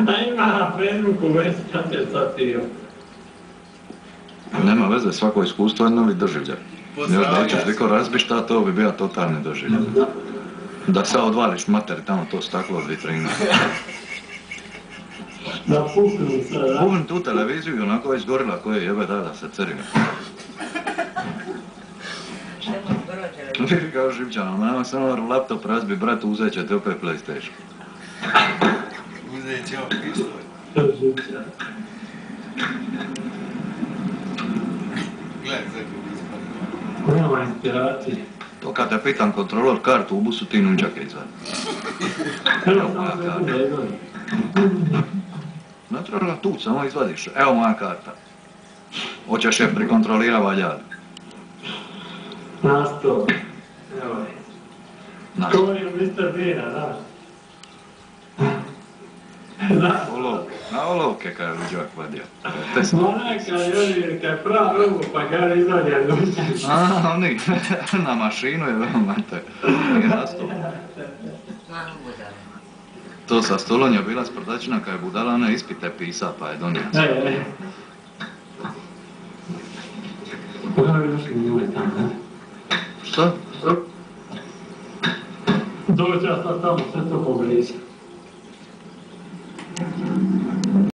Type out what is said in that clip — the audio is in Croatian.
A ima na Facebooku već kad je satio. Nema veze, svako iskustvo je novi doživljaj. Još da hoćeš liko razbi šta, to bi bio totalni doživljaj. Da sad odvališ materi tamo to staklo od vitrina. Da puknu se, da? Puknu tu televiziju i onako već gorila koje jebe da se cerine. Vidi kao Živčana, nema samo laptop razbi, brat, uzet će te opet PlayStation. Uzet će opet pištolj. To je Živčana. Gledaj, zakon ispadne. Nema inspiracije. To kad te pitam kontrolor kartu u busu, ti nunčake izvadi. Evo samo se bude izvadi. Ne treba tu, samo izvadiš. Evo moja karta. Hoćeš je prikontrolira valjali. Nasto. Evo je. Nasto. Govorio Mr. Bina, znaš. Na olovke kaj je uđak vadio. Monaka Jodin kaj prav robu pa kaj izvadija nunčak. A, oni, na mašinu je mate. Nije nastup. To sa stolom je bila sprdačina kaj je budala, ona ispite pisa pa je donijela. Koga bi došli njule tamo, ne? Što? Dođe ja sad tamo sve to pogrizi.